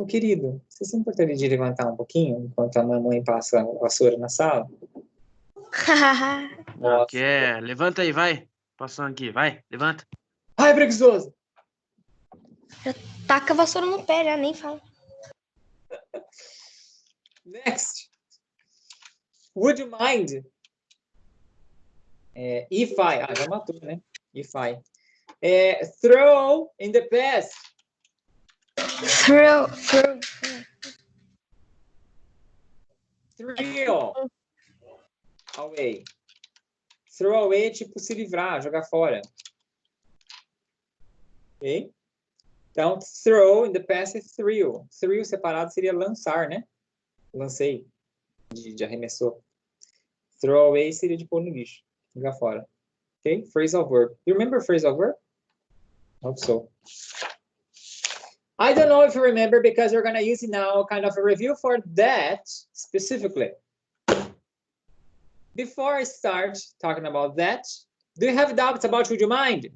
Ô, querido, você se importaria de levantar um pouquinho enquanto a mamãe passa a vassoura na sala? Não, quer? Levanta aí, vai. Passando aqui, vai, levanta. Ai, preguiçoso! Taca a vassoura no pé, já nem fala. Next. Would you mind? If I. Ah, já matou, né? If I. Throw in the past. Throw. Throw away. Throw away é tipo se livrar, jogar fora. Ok? Então, throw in the past é thrill. Thrill separado seria lançar, né? Lancei. De arremessou. Throw away seria de pôr no lixo. Jogar fora. Ok? Phrasal verb. You remember phrasal verb? Hope so. I don't know if you remember because you're going to use it now, kind of a review for that specifically. Before I start talking about that, do you have doubts about would you mind?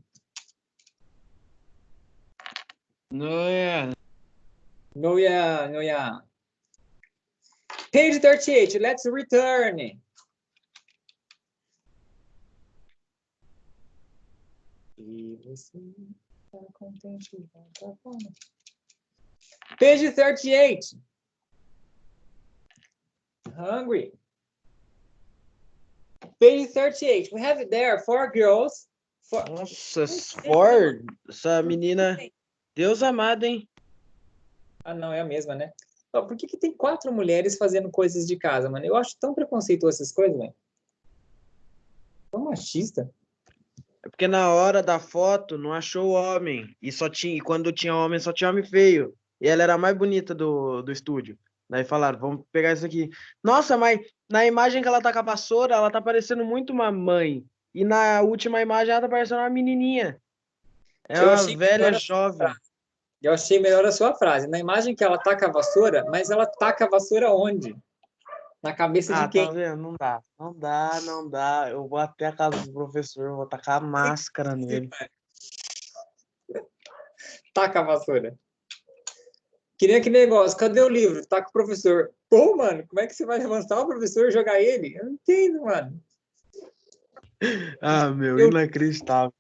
No, yeah. No, yeah, no, yeah. Page 38, let's return. E você tá contente? Tá bom. Page 38. Hungry. Page 38. We have there 4 girls. Nossa, Ford, essa menina, Deus amado, hein? Ah, não, é a mesma, né? Por que tem 4 mulheres fazendo coisas de casa, mano? Eu acho tão preconceituoso essas coisas, mano. Tão machista. É porque na hora da foto não achou o homem. E quando tinha homem, só tinha homem feio. E ela era a mais bonita do estúdio. Daí falaram, vamos pegar isso aqui. Nossa, mas na imagem que ela tá com a vassoura, ela tá parecendo muito uma mãe. E na última imagem ela tá parecendo uma menininha. É Eu uma achei velha melhor jovem. Eu achei melhor a sua frase. Na imagem que ela taca a vassoura, mas ela taca a vassoura onde? Na cabeça de quem? Tá vendo? Não dá. Não dá, não dá. Eu vou até a casa do professor, vou tacar a máscara nele. Taca a vassoura. Que nem aquele negócio, cadê o livro? Tá com o professor. Pô, mano, como é que você vai levantar o professor e jogar ele? Eu não entendo, mano. Ah, meu, inacreditável.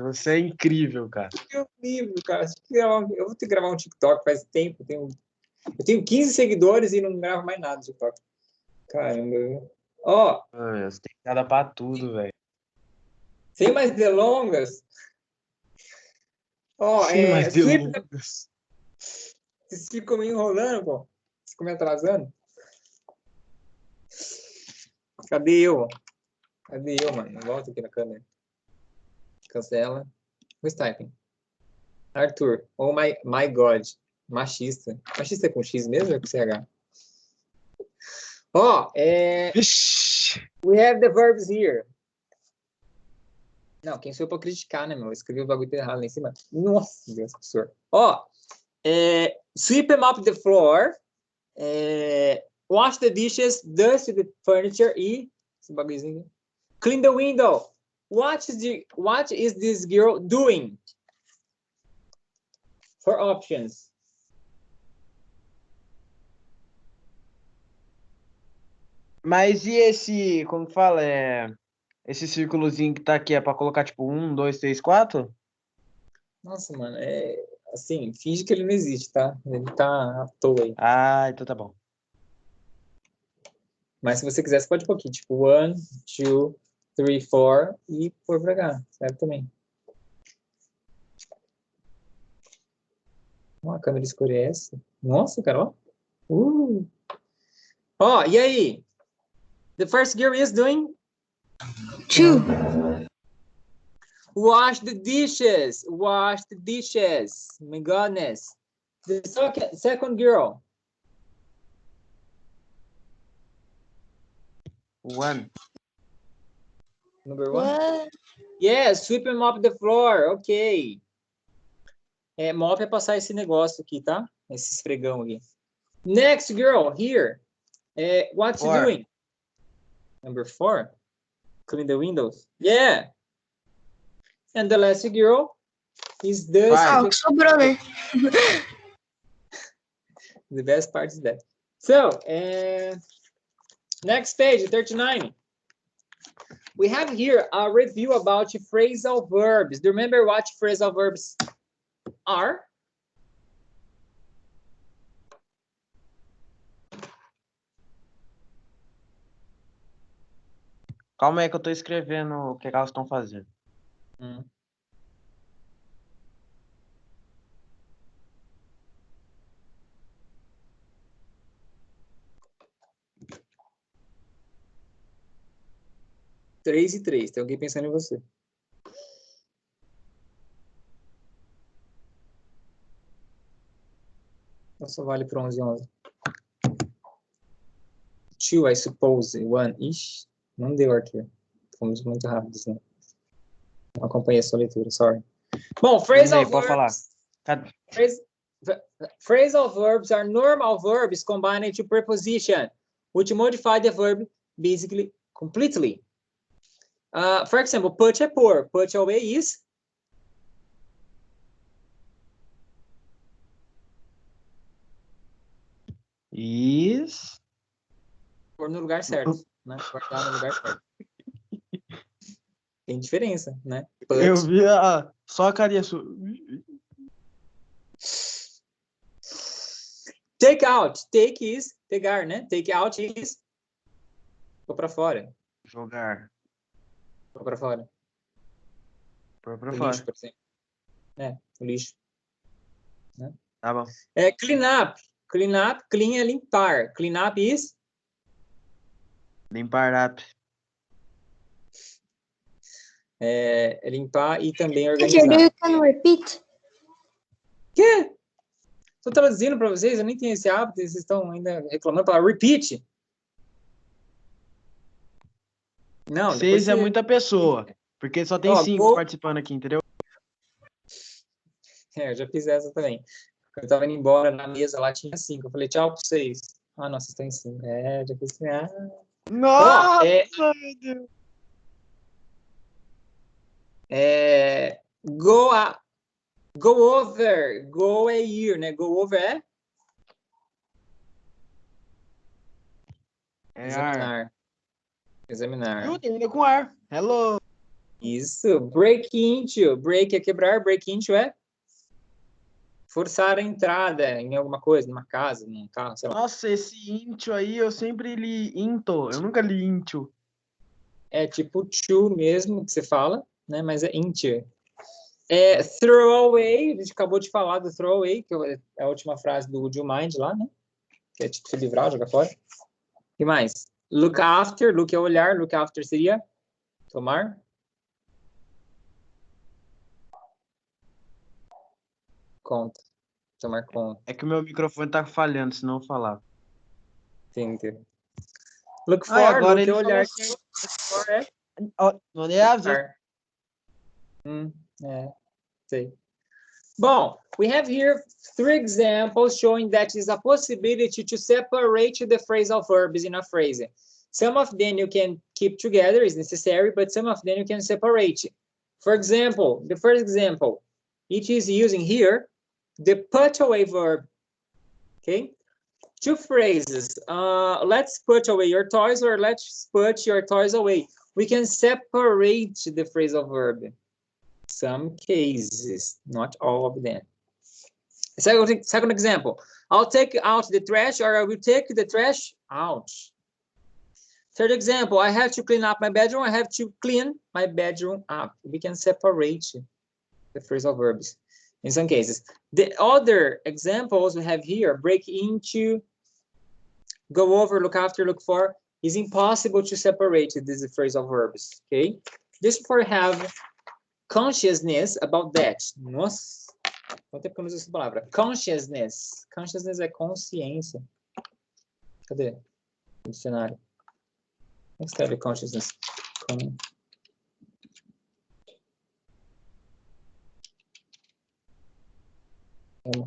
Você é incrível, cara. Cadê o livro, cara? Eu vou ter que gravar um TikTok faz tempo. Eu tenho 15 seguidores e não gravo mais nada no TikTok. Caramba. Ó, Você tem cara pra tudo, velho. sem mais delongas. Ó, Sem mais sweep. delongas. Vocês ficam me enrolando, pô. Vocês ficam me atrasando. Cadê eu? Mano? Volta aqui na câmera. Cancela. Who's typing? Arthur. Oh my God. Machista. Machista é com X mesmo ou é com CH? Ó, Vixe. we have the verbs here. Não, quem sou eu pra criticar, né, meu? Eu escrevi o bagulho errado lá em cima. Nossa, Deus, professor. Ó, sweep them up the floor. Wash the dishes, dust the furniture e esse bagulhozinho. Clean the window. What is this girl doing? For options. Mas e esse, como que fala? Esse círculozinho que tá aqui é pra colocar tipo 1, 2, 3, 4? Nossa, mano, assim, finge que ele não existe, tá? Ele tá à toa aí. Ah, então tá bom. Mas se você quiser, você pode pôr aqui, tipo, 1, 2, 3, 4 e pôr pra cá, certo também. Ó, a câmera escurece. Nossa, cara, ó. Ó, e aí? The first girl is doing? 2. Wash the dishes. Wash the dishes. My goodness. The second girl. 1. Number 1? What? Yeah, sweep him up the floor. Okay. Mop é passar esse negócio aqui, tá? Esse esfregão aqui. Next girl, here. What you 4. doing? Number 4. Clean the windows. Yeah. And the last girl is the... Ah, o que sobrou, né? The best part is that. So, next page, 39. We have here a review about phrasal verbs. Do you remember what phrasal verbs are? Calma aí que eu tô escrevendo o que elas estão fazendo. Três e 3. Tem alguém pensando em você. Só vale para 11 e 11. 2, I suppose. 1. Ixi, não deu, Arthur. Fomos muito rápidos, né? Não acompanhei a sua leitura, sorry. Bom, phrasal Pode falar. verbs. Phrasal verbs are normal verbs combined into preposition, which modify the verb basically completely. For example, put é pour. Put away is... Is... Pôr no lugar certo, né? Guardar no lugar certo. Tem diferença, né? Put. Eu vi só a carinha sua. Take out. Take is pegar, né? Take out is pôr pra fora. Jogar. Pôr pra fora. Pôr pra O fora. lixo, por exemplo. O lixo. Né? Tá bom. Clean up. Clean up. Clean é limpar. Clean up is... Limpar up. limpar e também Teacher, organizar. you can repeat? Quê? Estou traduzindo para vocês, eu nem tenho esse hábito, vocês estão ainda reclamando para repeat. Não, 6 é muita pessoa, porque só tem 5 participando aqui, entendeu? Eu já fiz essa também. Eu estava indo embora na mesa, lá tinha 5. Eu falei, tchau para vocês. Ah, não, vocês estão em 5. Já fiz assim. Nossa, meu Deus. Go over. Go é ir, né? Go over é? Examinar. Examinar. Termina com ar. Hello. Isso. Break into. Break é quebrar. Break into é? Forçar a entrada em alguma coisa, numa casa, num carro, sei lá. Nossa, esse into aí eu sempre li into. Eu nunca li into. É tipo to mesmo que você fala, né? Mas é into. Throw away, a gente acabou de falar do throw away, que é a última frase do Would You Mind lá, né? Que é tipo se livrar, jogar fora. E mais? Look after, look é olhar, look after seria tomar. Conta. Tomar conta. É que o meu microfone tá falhando, senão eu falava. Entendi. Look for, agora look é ele olhar. falou Look for é não é olhar. Sei. Bom, we have here 3 examples showing that is a possibility to separate the phrasal verbs in a phrase. Some of them you can keep together, is necessary, but some of them you can separate. For example, the first example, it is using here the put away verb. Okay? 2 phrases. Let's put away your toys or let's put your toys away. We can separate the phrasal verb. Some cases, not all of them. Second example, I'll take out the trash or I will take the trash out. Third example, I have to clean up my bedroom. I have to clean my bedroom up. We can separate the phrasal verbs in some cases. The other examples we have here, break into, go over, look after, look for, is impossible to separate these phrasal verbs, okay? Just for have consciousness about that. Nossa, quanto tempo que eu não uso essa palavra? Consciousness. Consciousness é consciência. Cadê o dicionário? Como escreve consciousness?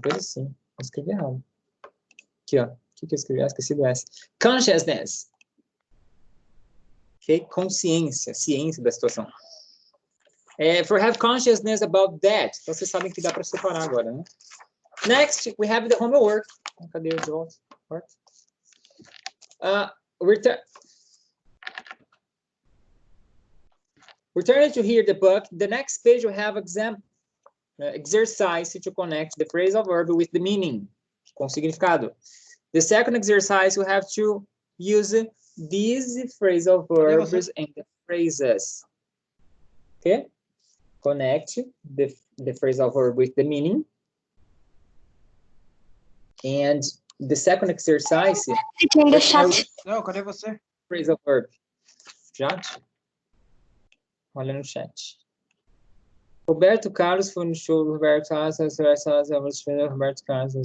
coisa assim. Eu escrevi errado. Aqui, ó. O que eu escrevi? Esqueci do S. Consciousness. Ok? Consciência. Ciência da situação. For have consciousness about that. Então, vocês sabem que dá para separar agora, né? Next, we have the homework. Cadê o de volta? Return to here the book. The next page we have exercise to connect the phrasal verb with the meaning, com significado. The second exercise you have to use these phrasal verbs and the phrases. Okay? Connect the phrasal verb with the meaning. And the second exercise. Teacher, in the chat. Não, cadê você? Phrasal verb. Chat? Olha no chat. Roberto Carlos foi no show do Roberto Carlos. Roberto Carlos.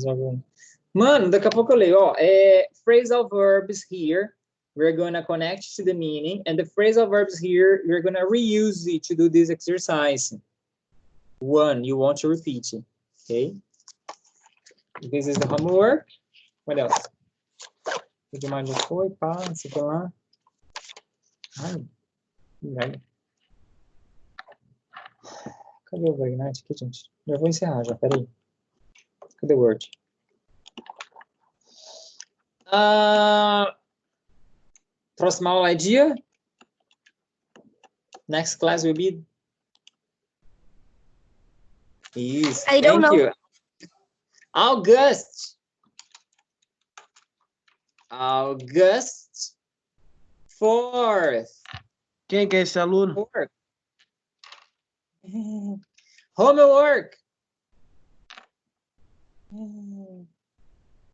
Mano, daqui a pouco eu leio. Ó, phrasal verbs here. We're going to connect to the meaning. And the phrasal verbs here, we're going to reuse it to do this exercise. One, you want to repeat it. Okay? This is the homework. What else? O demais já foi, pá, sei lá. Ai, velho. Cadê o Ignite aqui, gente? Já vou encerrar, já, peraí. Cadê o Word? Próxima aula é dia? Next class will be... Isso, I don't know. you. August 4th. Quem que é esse aluno? Homework.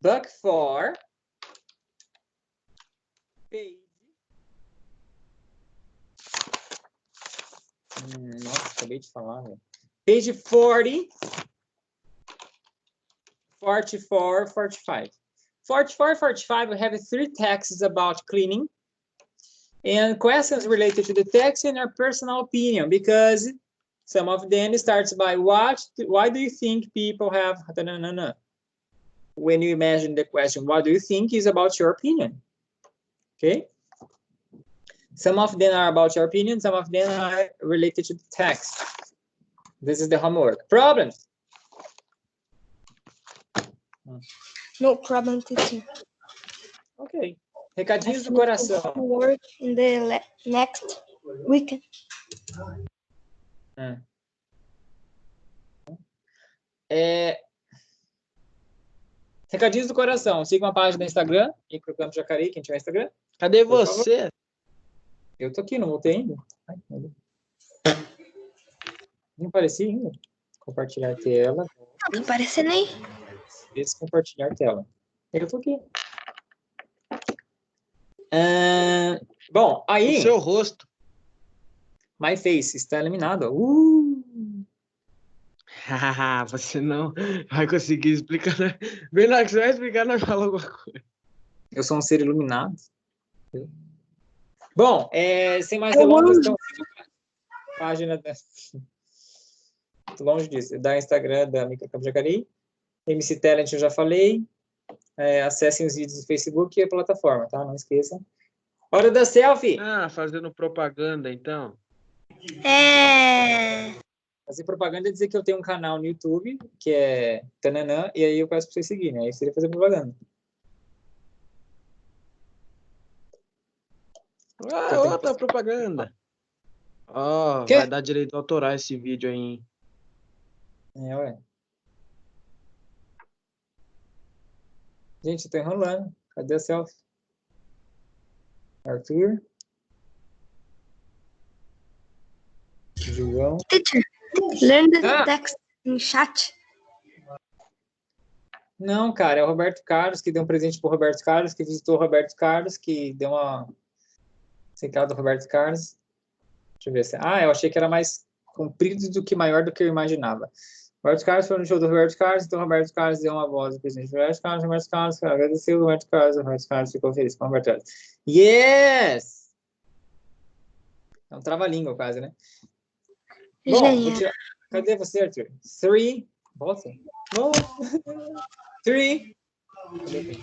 Book 4. Page. Nossa, acabei de falar, velho. Page 40. 44, 45. 44, 45, we have 3 texts about cleaning and questions related to the text and our personal opinion, because some of them starts by why do you think people have, when you imagine the question, what do you think, is about your opinion. Okay? Some of them are about your opinion, some of them are related to the text. This is the homework. Problems? No problem, teacher. Ok. Recadinhos do coração. Work in the next weekend. Recadinhos do coração. Sigam a página do Instagram, Microcampo Jacareí, quem tiver Instagram. Cadê você? Eu tô aqui, não voltei ainda. Ai, não apareci ainda. Compartilhar tela. Não tá aparecendo aí. Esse compartilhar tela. Eu tô aqui. Bom, aí... O seu rosto. My Face está eliminado. Você não vai conseguir explicar. Né? Bem na hora que você vai explicar, não fala alguma coisa. Eu sou um ser iluminado. Bom, sem mais delongas, então, página da... Muito longe disso. Da Instagram da Microcampo Jacareí. MC Talent eu já falei. Acessem os vídeos do Facebook e a plataforma, tá? Não esqueçam. Hora da selfie! Fazendo propaganda, então. Fazer propaganda é dizer que eu tenho um canal no YouTube, que é Tananã, e aí eu peço pra vocês seguirem. Aí seria fazer propaganda. Outra propaganda. Vai dar direito autoral esse vídeo aí, hein? Ué. Gente, eu tô enrolando. Cadê a selfie? Arthur. João. Teacher, learn the text in chat. Não, cara, é o Roberto Carlos, que deu um presente pro Roberto Carlos, que visitou o Roberto Carlos, que deu uma secada do Roberto Carlos. Deixa eu ver se... eu achei que era mais comprido do que maior do que eu imaginava. Roberto Carlos foi no show do Roberto Carlos, então o Roberto Carlos deu uma voz do presidente do Roberto Carlos, agradeceu o Roberto Carlos ficou feliz com o Roberto Carlos. Yes! É um trava-língua quase, né? Bom, cadê você, Arthur? 3, Volta. No. 3, 2,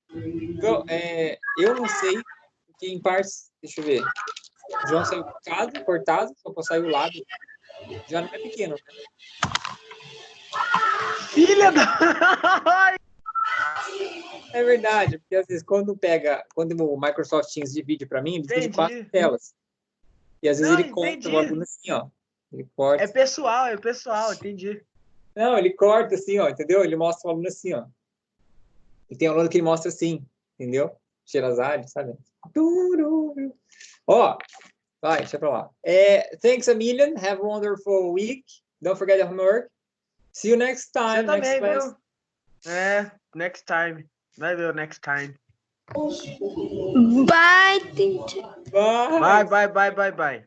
1, go. Eu não sei, porque em partes, deixa eu ver. O João saiu cortado, só para sair o lado. Já não é pequeno, né? Filha da... É verdade, porque às vezes quando o Microsoft Teams divide para mim, ele divide Entendi. 4 telas. E às vezes Não, ele corta entendi. o aluno assim, ó. Ele corta. É pessoal, entendi. Não, ele corta assim, ó, entendeu? Ele mostra o aluno assim, ó. E tem aluno que ele mostra assim, entendeu? Xerazade, sabe? Ó, vai, deixa pra lá. Thanks a million. Have a wonderful week. Don't forget the homework. See you next Você time, next também, class. viu? Next time. Vai ver o next time. Bye, teacher. Bye. Bye. Bye. Bye, bye, bye.